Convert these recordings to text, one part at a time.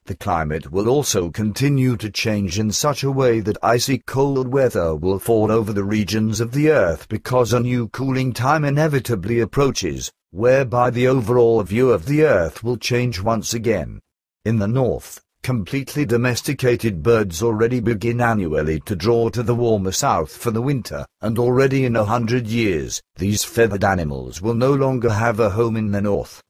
The climate will also continue to change in such a way that icy cold weather will fall over the regions of the Earth because a new cooling time inevitably approaches, whereby the overall view of the Earth will change once again. In the north, completely domesticated birds already begin annually to draw to the warmer south for the winter, and already in 100 years, these feathered animals will no longer have a home in the north.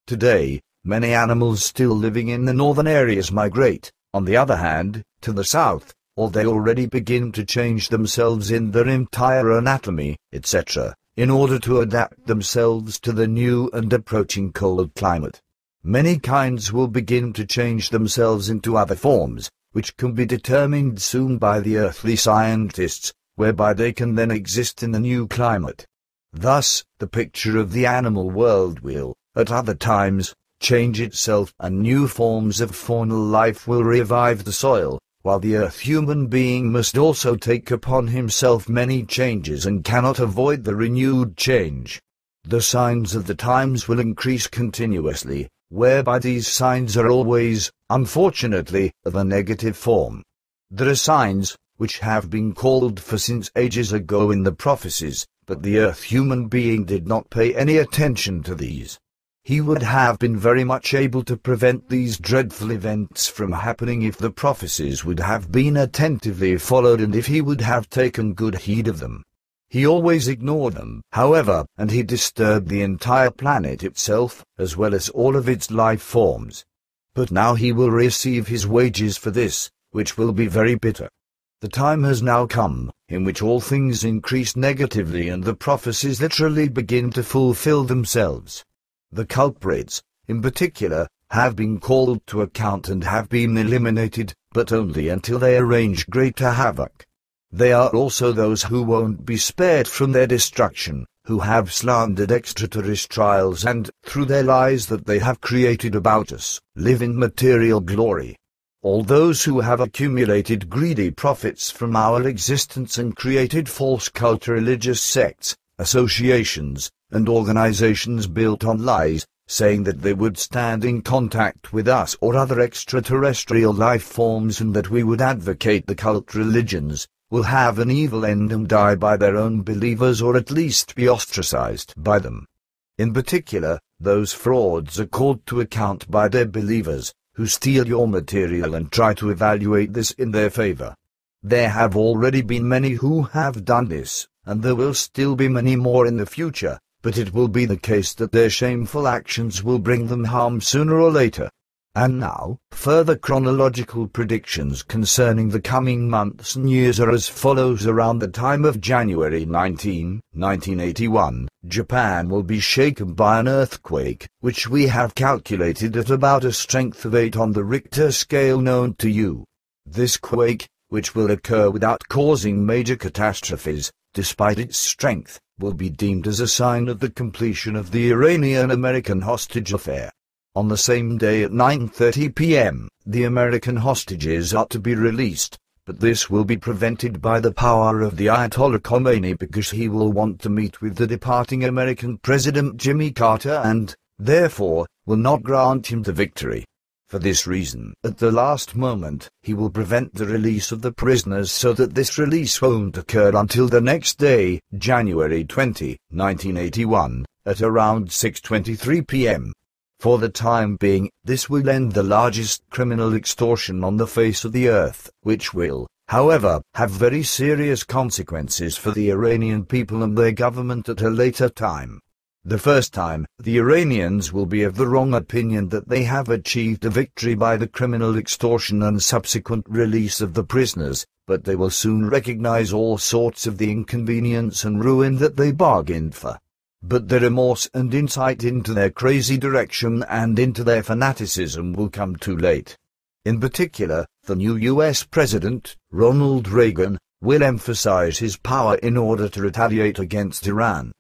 Today, many animals still living in the northern areas migrate, on the other hand, to the south, or they already begin to change themselves in their entire anatomy, etc., in order to adapt themselves to the new and approaching cold climate. Many kinds will begin to change themselves into other forms, which can be determined soon by the earthly scientists, whereby they can then exist in the new climate. Thus, the picture of the animal world will, at other times, change itself, and new forms of faunal life will revive the soil, while the earth human being must also take upon himself many changes and cannot avoid the renewed change. The signs of the times will increase continuously, whereby these signs are always, unfortunately, of a negative form. There are signs, which have been called for since ages ago in the prophecies, but the earth human being did not pay any attention to these. He would have been very much able to prevent these dreadful events from happening if the prophecies would have been attentively followed and if he would have taken good heed of them. He always ignored them, however, and he disturbed the entire planet itself, as well as all of its life forms. But now he will receive his wages for this, which will be very bitter. The time has now come, in which all things increase negatively and the prophecies literally begin to fulfill themselves. The culprits, in particular, have been called to account and have been eliminated, but only until they arrange greater havoc. They are also those who won't be spared from their destruction, who have slandered extraterrestrials and, through their lies that they have created about us, live in material glory. All those who have accumulated greedy profits from our existence and created false cult religious sects, associations, and organizations built on lies, saying that they would stand in contact with us or other extraterrestrial life forms and that we would advocate the cult religions, will have an evil end and die by their own believers or at least be ostracized by them. In particular, those frauds are called to account by their believers, who steal your material and try to evaluate this in their favor. There have already been many who have done this, and there will still be many more in the future, but it will be the case that their shameful actions will bring them harm sooner or later. And now, further chronological predictions concerning the coming months and years are as follows. Around the time of January 19, 1981, Japan will be shaken by an earthquake, which we have calculated at about a strength of 8 on the Richter scale known to you. This quake, which will occur without causing major catastrophes, despite its strength, will be deemed as a sign of the completion of the Iranian-American hostage affair. On the same day at 9:30 p.m., the American hostages are to be released, but this will be prevented by the power of the Ayatollah Khomeini because he will want to meet with the departing American President Jimmy Carter and, therefore, will not grant him the victory. For this reason, at the last moment, he will prevent the release of the prisoners so that this release won't occur until the next day, January 20, 1981, at around 6:23 p.m. For the time being, this will end the largest criminal extortion on the face of the earth, which will, however, have very serious consequences for the Iranian people and their government at a later time. The first time, the Iranians will be of the wrong opinion that they have achieved a victory by the criminal extortion and subsequent release of the prisoners, but they will soon recognize all sorts of the inconvenience and ruin that they bargained for. But their remorse and insight into their crazy direction and into their fanaticism will come too late. In particular, the new U.S. President, Ronald Reagan, will emphasize his power in order to retaliate against Iran.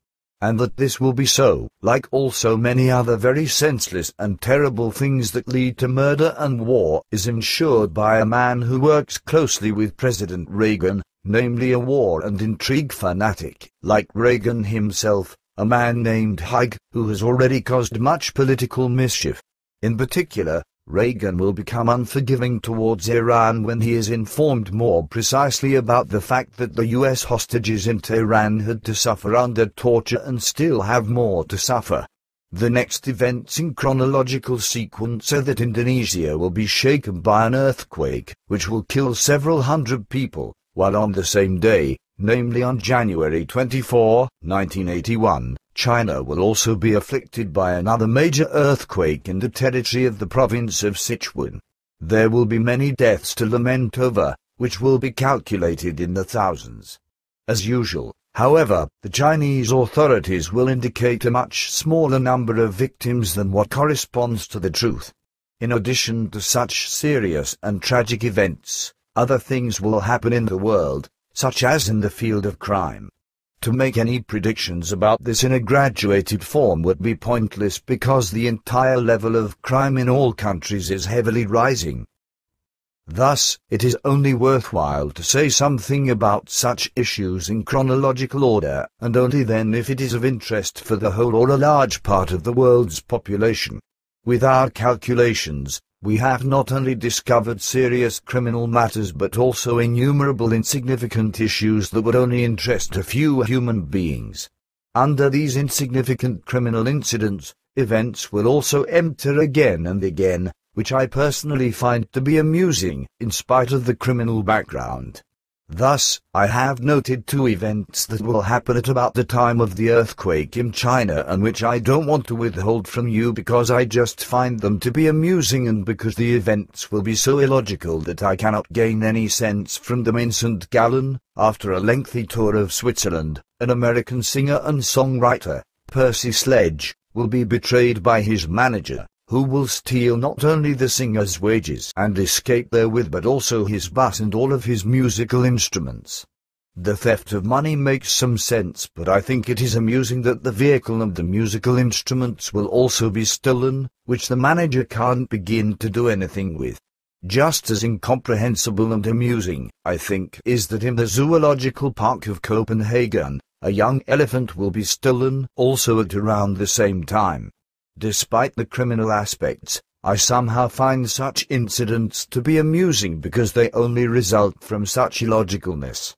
And that this will be so, like also many other very senseless and terrible things that lead to murder and war, is ensured by a man who works closely with President Reagan, namely a war and intrigue fanatic, like Reagan himself, a man named Haig, who has already caused much political mischief. In particular, Reagan will become unforgiving towards Iran when he is informed more precisely about the fact that the US hostages in Tehran had to suffer under torture and still have more to suffer. The next events in chronological sequence are that Indonesia will be shaken by an earthquake, which will kill several hundred people, while on the same day, namely on January 24, 1981, China will also be afflicted by another major earthquake in the territory of the province of Sichuan. There will be many deaths to lament over, which will be calculated in the thousands. As usual, however, the Chinese authorities will indicate a much smaller number of victims than what corresponds to the truth. In addition to such serious and tragic events, other things will happen in the world, such as in the field of crime. To make any predictions about this in a graduated form would be pointless because the entire level of crime in all countries is heavily rising. Thus, it is only worthwhile to say something about such issues in chronological order, and only then if it is of interest for the whole or a large part of the world's population. With our calculations, we have not only discovered serious criminal matters but also innumerable insignificant issues that would only interest a few human beings. Under these insignificant criminal incidents, events will also enter again and again, which I personally find to be amusing, in spite of the criminal background. Thus, I have noted 2 events that will happen at about the time of the earthquake in China and which I don't want to withhold from you because I just find them to be amusing and because the events will be so illogical that I cannot gain any sense from them. In St. Gallen, after a lengthy tour of Switzerland, an American singer and songwriter, Percy Sledge, will be betrayed by his manager, who will steal not only the singer's wages and escape therewith but also his bus and all of his musical instruments. The theft of money makes some sense, but I think it is amusing that the vehicle and the musical instruments will also be stolen, which the manager can't begin to do anything with. Just as incomprehensible and amusing, I think, is that in the Zoological Park of Copenhagen, a young elephant will be stolen also at around the same time. Despite the criminal aspects, I somehow find such incidents to be amusing because they only result from such illogicalness.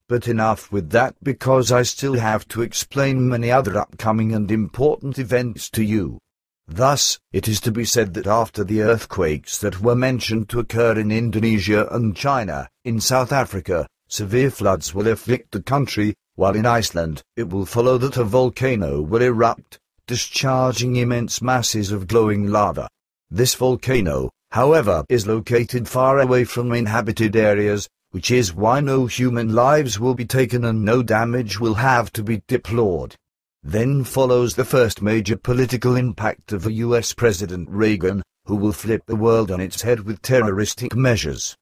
But enough with that because I still have to explain many other upcoming and important events to you. Thus, it is to be said that after the earthquakes that were mentioned to occur in Indonesia and China, in South Africa, severe floods will afflict the country, while in Iceland, it will follow that a volcano will erupt, discharging immense masses of glowing lava. This volcano, however, is located far away from inhabited areas, which is why no human lives will be taken and no damage will have to be deplored. Then follows the first major political impact of the US President Reagan, who will flip the world on its head with terroristic measures.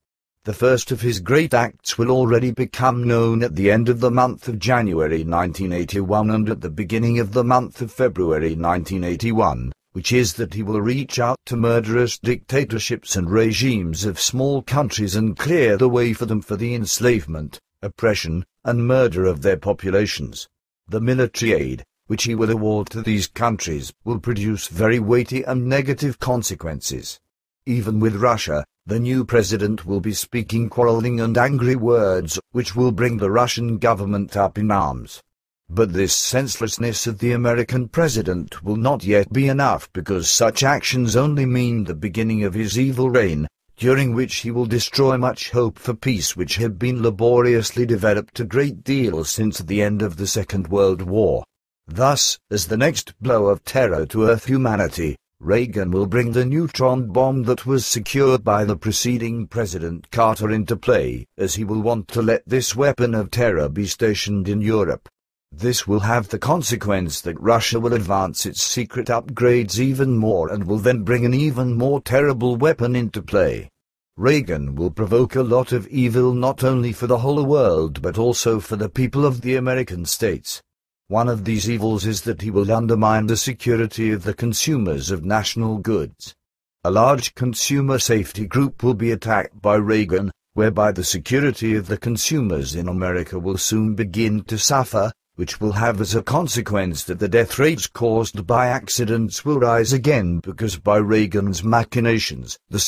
The first of his great acts will already become known at the end of the month of January 1981 and at the beginning of the month of February 1981, which is that he will reach out to murderous dictatorships and regimes of small countries and clear the way for them for the enslavement, oppression, and murder of their populations. The military aid, which he will award to these countries, will produce very weighty and negative consequences. Even with Russia, the new president will be speaking quarreling and angry words, which will bring the Russian government up in arms. But this senselessness of the American president will not yet be enough because such actions only mean the beginning of his evil reign, during which he will destroy much hope for peace which had been laboriously developed a great deal since the end of the Second World War. Thus, as the next blow of terror to Earth humanity, Reagan will bring the neutron bomb that was secured by the preceding President Carter into play, as he will want to let this weapon of terror be stationed in Europe. This will have the consequence that Russia will advance its secret upgrades even more and will then bring an even more terrible weapon into play. Reagan will provoke a lot of evil not only for the whole world but also for the people of the American states. One of these evils is that he will undermine the security of the consumers of national goods. A large consumer safety group will be attacked by Reagan, whereby the security of the consumers in America will soon begin to suffer, which will have as a consequence that the death rates caused by accidents will rise again because by Reagan's machinations, the